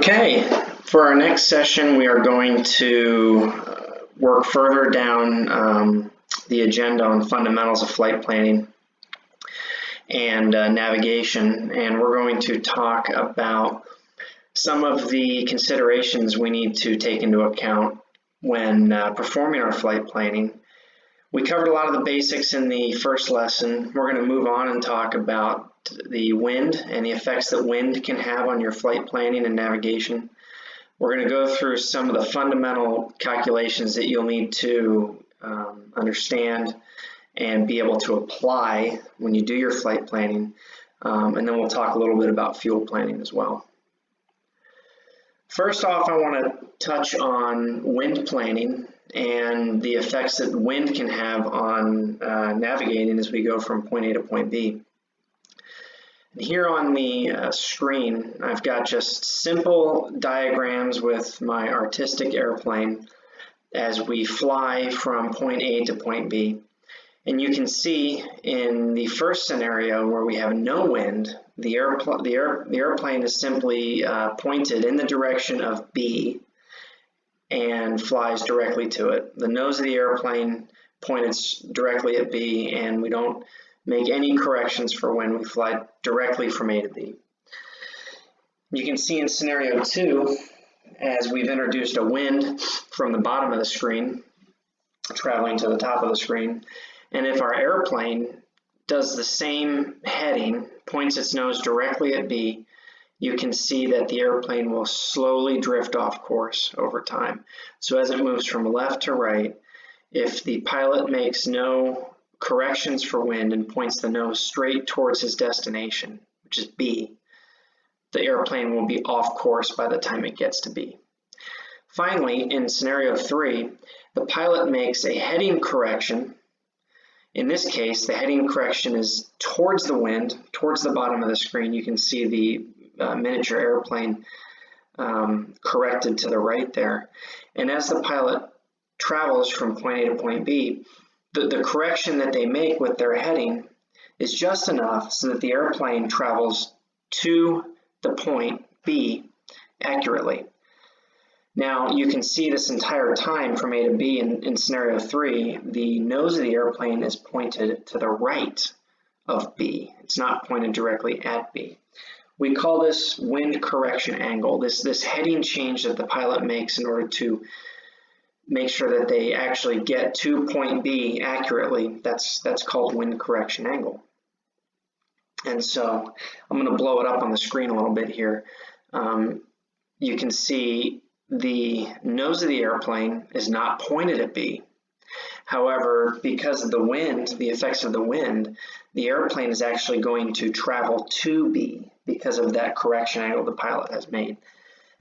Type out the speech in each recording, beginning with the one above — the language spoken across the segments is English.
Okay, for our next session, we are going to work further down the agenda on fundamentals of flight planning and navigation, and we're going to talk about some of the considerations we need to take into account when performing our flight planning. We covered a lot of the basics in the first lesson. We're going to move on and talk about the wind and the effects that wind can have on your flight planning and navigation. We're going to go through some of the fundamental calculations that you'll need to understand and be able to apply when you do your flight planning. And then we'll talk a little bit about fuel planning as well. First off, I want to touch on wind planning and the effects that wind can have on navigating as we go from point A to point B. And here on the screen, I've got just simple diagrams with my artistic airplane as we fly from point A to point B. And you can see in the first scenario where we have no wind, the airplane is simply pointed in the direction of B and flies directly to it. The nose of the airplane pointed directly at B, and we don't make any corrections for when we fly directly from A to B. You can see in scenario 2, as we've introduced a wind from the bottom of the screen traveling to the top of the screen, and if our airplane does the same heading, points its nose directly at B, you can see that the airplane will slowly drift off course over time. So as it moves from left to right, if the pilot makes no corrections for wind and points the nose straight towards his destination, which is B, the airplane will be off course by the time it gets to B. Finally, in scenario 3, the pilot makes a heading correction. In this case, the heading correction is towards the wind, towards the bottom of the screen. You can see the miniature airplane corrected to the right there. And as the pilot travels from point A to point B, the correction that they make with their heading is just enough so that the airplane travels to the point B accurately. Now you can see this entire time from A to B in scenario 3, the nose of the airplane is pointed to the right of B. It's not pointed directly at B. We call this wind correction angle, this heading change that the pilot makes in order to make sure that they actually get to point B accurately. That's called wind correction angle. And so I'm going to blow it up on the screen a little bit here. You can see the nose of the airplane is not pointed at B. However, because of the wind, the effects of the wind, the airplane is actually going to travel to B because of that correction angle the pilot has made.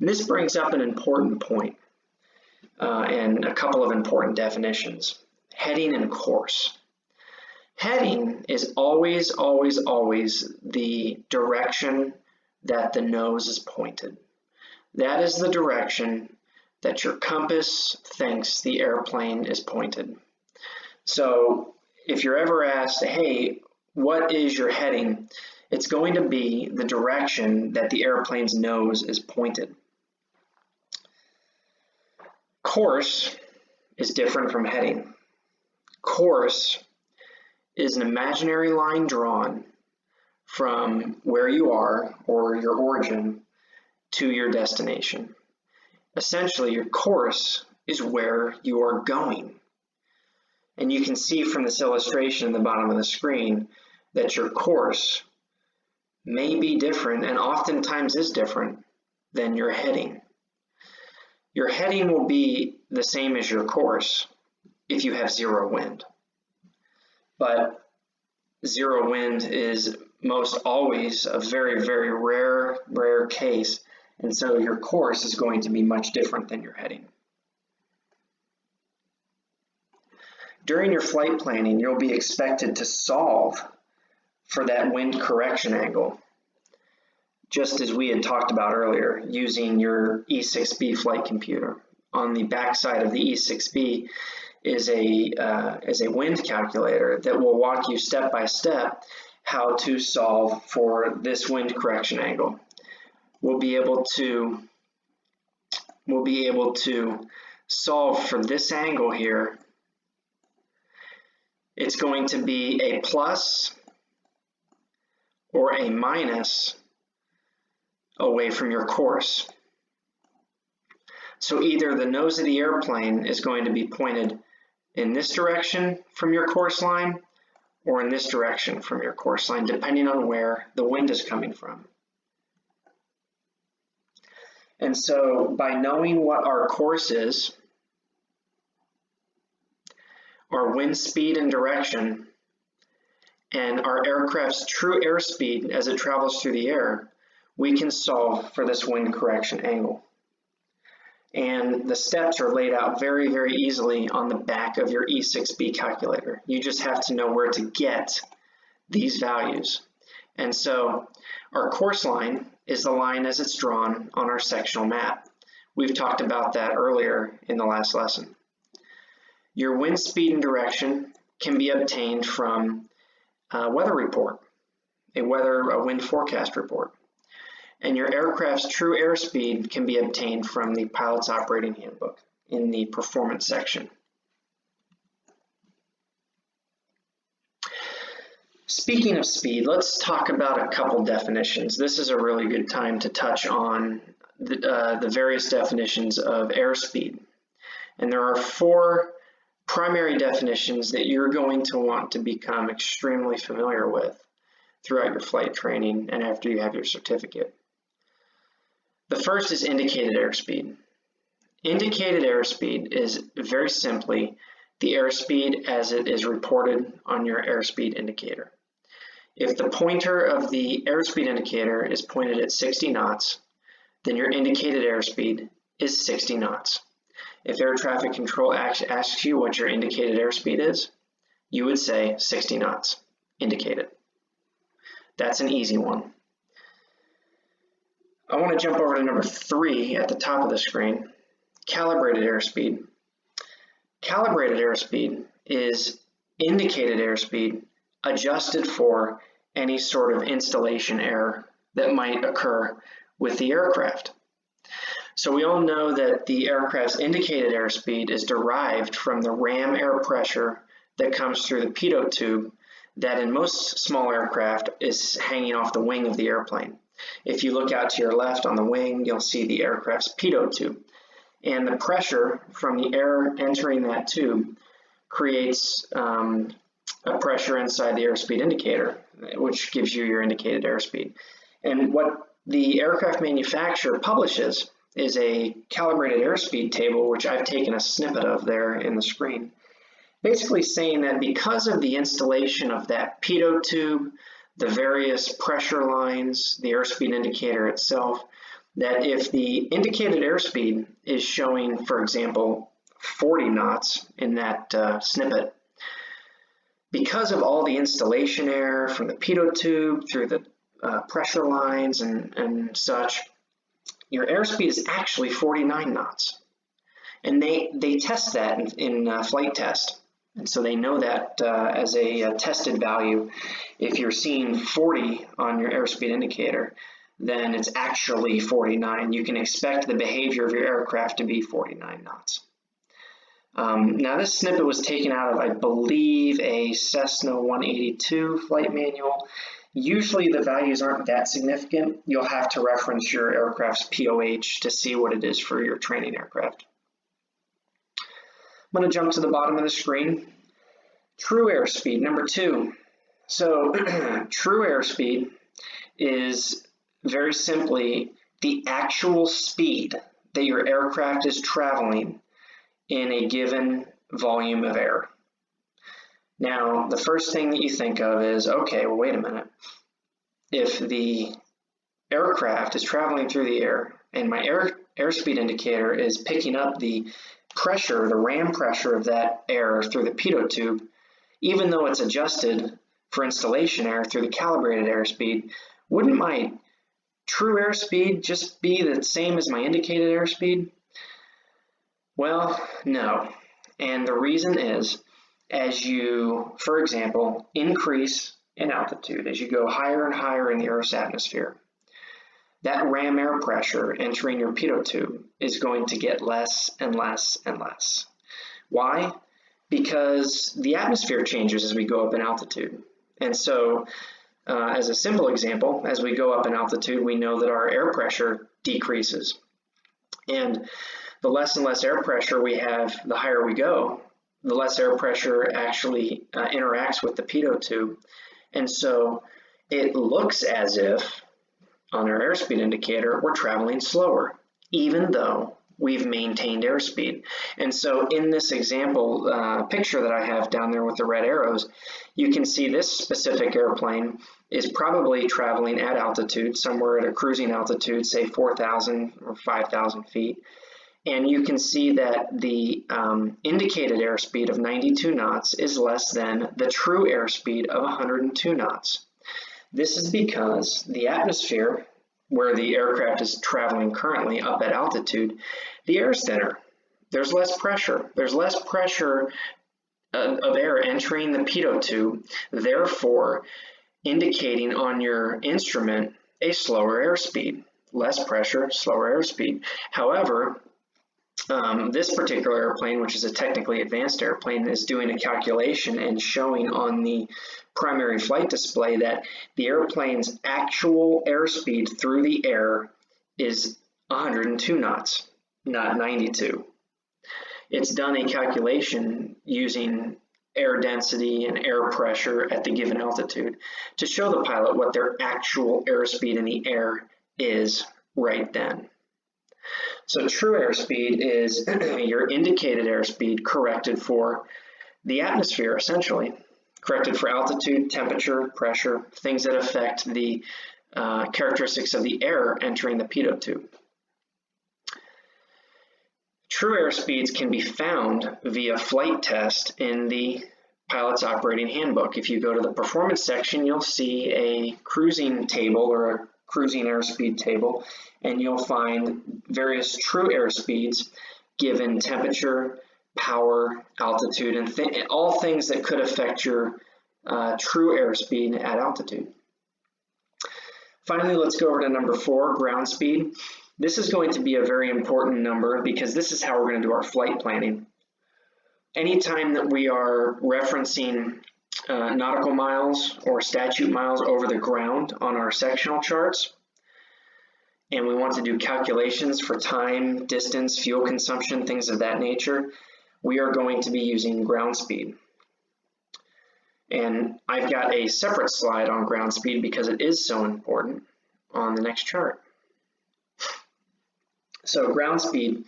And this brings up an important point and a couple of important definitions. Heading and course. Heading is always, always, always the direction that the nose is pointed. That is the direction that your compass thinks the airplane is pointed. So if you're ever asked, hey, what is your heading? It's going to be the direction that the airplane's nose is pointed. Course is different from heading. Course is an imaginary line drawn from where you are or your origin to your destination. Essentially, your course is where you are going. And you can see from this illustration at the bottom of the screen that your course may be different, and oftentimes is different, than your heading. Your heading will be the same as your course if you have zero wind. But zero wind is most always a very, very rare case, and so your course is going to be much different than your heading. During your flight planning, you'll be expected to solve for that wind correction angle, just as we had talked about earlier, using your E6B flight computer. On the back side of the E6B is a wind calculator that will walk you step by step how to solve for this wind correction angle. We'll be able to we'll be able to solve for this angle here. It's going to be a plus or a minus away from your course. So either the nose of the airplane is going to be pointed in this direction from your course line or in this direction from your course line, depending on where the wind is coming from. And so by knowing what our course is, our wind speed and direction, and our aircraft's true airspeed as it travels through the air, we can solve for this wind correction angle. And the steps are laid out very, very easily on the back of your E6B calculator. You just have to know where to get these values. And so our course line is the line as it's drawn on our sectional map. We've talked about that earlier in the last lesson. Your wind speed and direction can be obtained from a weather report, a wind forecast report. And your aircraft's true airspeed can be obtained from the pilot's operating handbook in the performance section. Speaking of speed, let's talk about a couple definitions. This is a really good time to touch on the various definitions of airspeed. And there are 4 primary definitions that you're going to want to become extremely familiar with throughout your flight training and after you have your certificate. The first is indicated airspeed. Indicated airspeed is very simply the airspeed as it is reported on your airspeed indicator. If the pointer of the airspeed indicator is pointed at 60 knots, then your indicated airspeed is 60 knots. If air traffic control asks you what your indicated airspeed is, you would say 60 knots, indicated. That's an easy one. I want to jump over to number 3 at the top of the screen, calibrated airspeed. Calibrated airspeed is indicated airspeed adjusted for any sort of installation error that might occur with the aircraft. So we all know that the aircraft's indicated airspeed is derived from the ram air pressure that comes through the pitot tube that in most small aircraft is hanging off the wing of the airplane. If you look out to your left on the wing, you'll see the aircraft's pitot tube. And the pressure from the air entering that tube creates a pressure inside the airspeed indicator, which gives you your indicated airspeed. And what the aircraft manufacturer publishes is a calibrated airspeed table, which I've taken a snippet of there in the screen, basically saying that because of the installation of that pitot tube, the various pressure lines, the airspeed indicator itself, that if the indicated airspeed is showing, for example, 40 knots in that snippet, because of all the installation error from the pitot tube through the pressure lines and such, your airspeed is actually 49 knots. And they test that in flight test. And so they know that as a tested value, if you're seeing 40 on your airspeed indicator, then it's actually 49. You can expect the behavior of your aircraft to be 49 knots. Now this snippet was taken out of, I believe, a Cessna 182 flight manual. Usually the values aren't that significant. You'll have to reference your aircraft's POH to see what it is for your training aircraft. I'm going to jump to the bottom of the screen. True airspeed, number 2. So true airspeed is very simply the actual speed that your aircraft is traveling in a given volume of air. Now, the first thing that you think of is, okay, well, wait a minute. If the aircraft is traveling through the air and my airspeed indicator is picking up the pressure, the ram pressure of that air through the pitot tube, even though it's adjusted for installation error through the calibrated airspeed, wouldn't my true airspeed just be the same as my indicated airspeed? Well, no. And the reason is, as you, for example, increase in altitude, as you go higher and higher in the Earth's atmosphere, that ram air pressure entering your pitot tube is going to get less and less and less. Why? Because the atmosphere changes as we go up in altitude. And so, as a simple example, as we go up in altitude, we know that our air pressure decreases. And the less and less air pressure we have, the higher we go, the less air pressure actually interacts with the pitot tube. And so it looks as if, on our airspeed indicator, we're traveling slower, even though we've maintained airspeed. And so in this example picture that I have down there with the red arrows, you can see this specific airplane is probably traveling at altitude, somewhere at a cruising altitude, say 4,000 or 5,000 feet. And you can see that the indicated airspeed of 92 knots is less than the true airspeed of 102 knots. This is because the atmosphere, where the aircraft is traveling currently up at altitude, the air is thinner. There's less pressure. There's less pressure of air entering the pitot tube, therefore indicating on your instrument a slower airspeed. Less pressure, slower airspeed. However, this particular airplane, which is a technically advanced airplane, is doing a calculation and showing on the primary flight display that the airplane's actual airspeed through the air is 102 knots, not 92. It's done a calculation using air density and air pressure at the given altitude to show the pilot what their actual airspeed in the air is right then. So true airspeed is your indicated airspeed corrected for the atmosphere, essentially, corrected for altitude, temperature, pressure, things that affect the characteristics of the air entering the pitot tube. True airspeeds can be found via flight test in the pilot's operating handbook. If you go to the performance section, you'll see a cruising table or a cruising airspeed table, and you'll find various true airspeeds given temperature, power, altitude, and all things that could affect your true airspeed at altitude. Finally, let's go over to number 4, ground speed. This is going to be a very important number because this is how we're going to do our flight planning. Anytime that we are referencing nautical miles or statute miles over the ground on our sectional charts, and we want to do calculations for time, distance, fuel consumption, things of that nature, we are going to be using ground speed. And I've got a separate slide on ground speed because it is so important on the next chart. So ground speed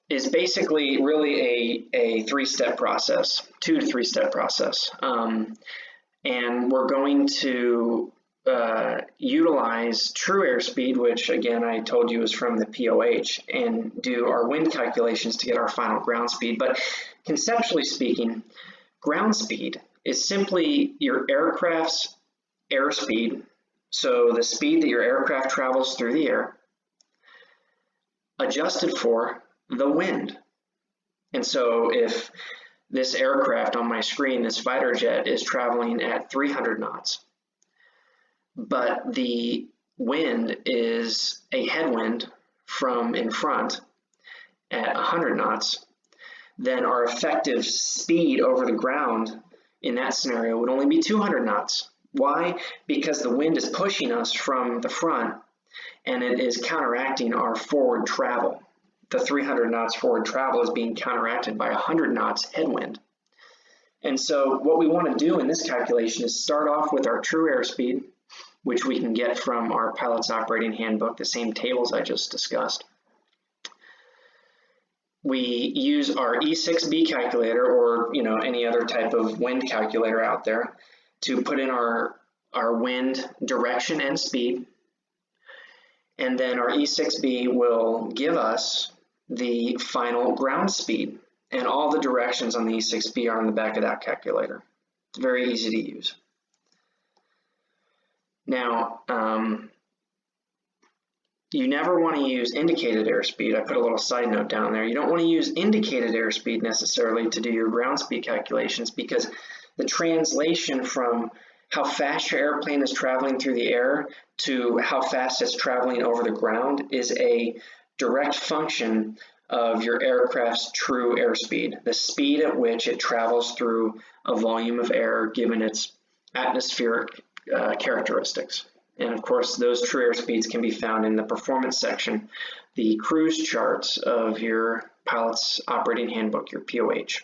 is basically really a 3-step process, 2 to 3-step process. And we're going to utilize true airspeed, which again I told you is from the POH, and do our wind calculations to get our final ground speed. But conceptually speaking, ground speed is simply your aircraft's airspeed, so the speed that your aircraft travels through the air, adjusted for the wind. And so if this aircraft on my screen, this fighter jet, is traveling at 300 knots, but the wind is a headwind from in front at 100 knots, then our effective speed over the ground in that scenario would only be 200 knots. Why? Because the wind is pushing us from the front and it is counteracting our forward travel. The 300 knots forward travel is being counteracted by 100 knots headwind. And so what we want to do in this calculation is start off with our true airspeed, which we can get from our pilot's operating handbook, the same tables I just discussed. We use our E6B calculator, or any other type of wind calculator out there, to put in our wind direction and speed. And then our E6B will give us the final ground speed. And all the directions on the E6B are on the back of that calculator. It's very easy to use. Now, you never want to use indicated airspeed. I put a little side note down there. You don't want to use indicated airspeed necessarily to do your ground speed calculations, because the translation from how fast your airplane is traveling through the air to how fast it's traveling over the ground is a direct function of your aircraft's true airspeed, the speed at which it travels through a volume of air given its atmospheric characteristics. And of course, those true airspeeds can be found in the performance section, the cruise charts of your pilot's operating handbook, your POH.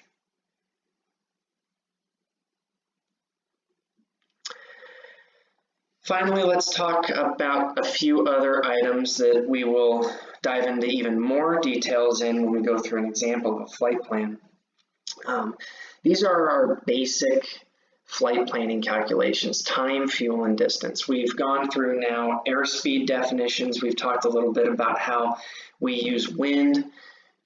Finally, let's talk about a few other items that we will dive into even more details in when we go through an example of a flight plan. These are our basic flight planning calculations: time, fuel, and distance. We've gone through now airspeed definitions. We've talked a little bit about how we use wind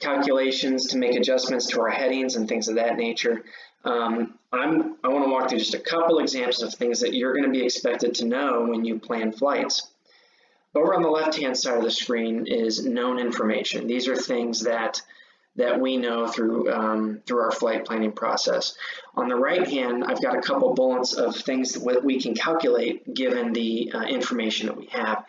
calculations to make adjustments to our headings and things of that nature. I want to walk through just a couple examples of things that you're going to be expected to know when you plan flights. Over on the left-hand side of the screen is known information. These are things that we know through our flight planning process. On the right hand, I've got a couple bullets of things that we can calculate given the information that we have.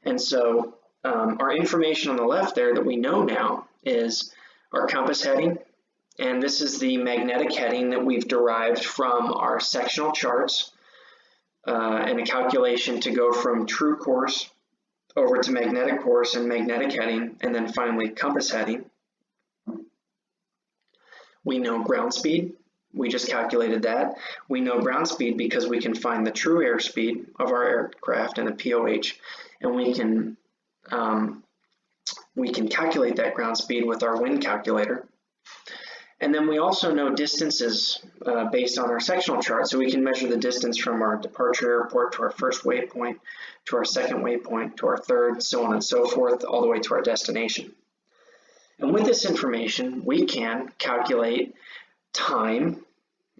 And so our information on the left there that we know now is our compass heading, and this is the magnetic heading that we've derived from our sectional charts and a calculation to go from true course over to magnetic course and magnetic heading, and then finally compass heading. We know ground speed. We just calculated that. We know ground speed because we can find the true airspeed of our aircraft in a POH, and we can calculate that ground speed with our wind calculator. And then we also know distances based on our sectional chart, so we can measure the distance from our departure airport to our first waypoint, to our second waypoint, to our third, so on and so forth, all the way to our destination. And with this information, we can calculate time,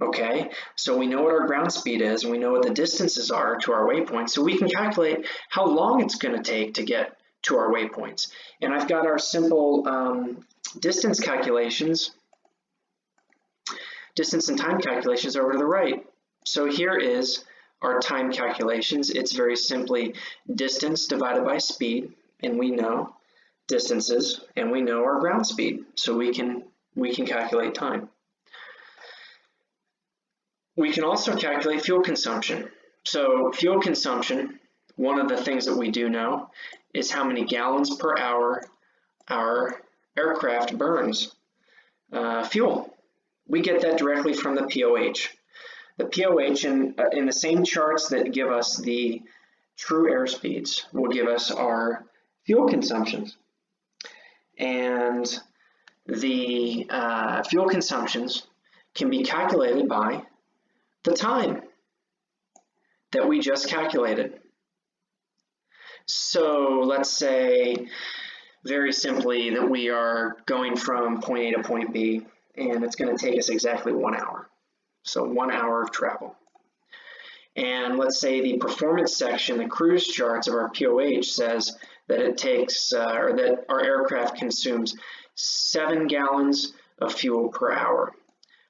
okay? So we know what our ground speed is, and we know what the distances are to our waypoints, so we can calculate how long it's going to take to get to our waypoints. And I've got our simple distance calculations, distance and time calculations over to the right. So here is our time calculations. It's very simply distance divided by speed, and we know distances, and we know our ground speed, so we can calculate time. We can also calculate fuel consumption. So fuel consumption, one of the things that we do know is how many gallons per hour our aircraft burns fuel. We get that directly from the POH. The POH in the same charts that give us the true airspeeds will give us our fuel consumptions. And the fuel consumptions can be calculated by the time that we just calculated. So let's say very simply that we are going from point A to point B, and it's going to take us exactly 1 hour. So 1 hour of travel. And let's say the performance section, the cruise charts of our POH says that it takes, or that our aircraft consumes 7 gallons of fuel per hour.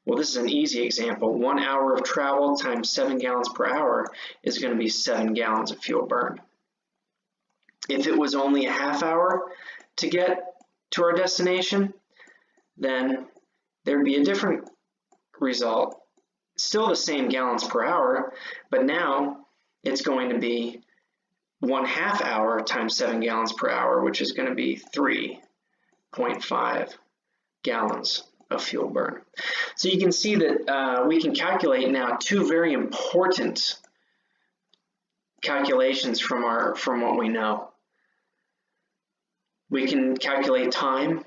Well, this is an easy example. 1 hour of travel times 7 gallons per hour is going to be 7 gallons of fuel burned. If it was only a half hour to get to our destination, then there'd be a different result. Still the same gallons per hour, but now it's going to be 1/2 hour times 7 gallons per hour, which is going to be 3.5 gallons of fuel burn. So you can see that we can calculate now two very important calculations from what we know. We can calculate time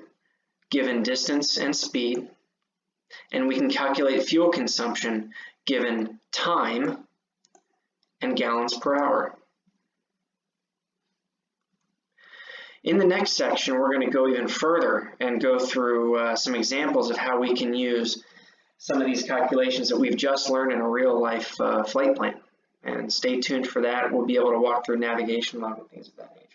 given distance and speed, and we can calculate fuel consumption given time and gallons per hour. In the next section, we're going to go even further and go through some examples of how we can use some of these calculations that we've just learned in a real-life flight plan. And stay tuned for that. We'll be able to walk through navigation log and things of that nature.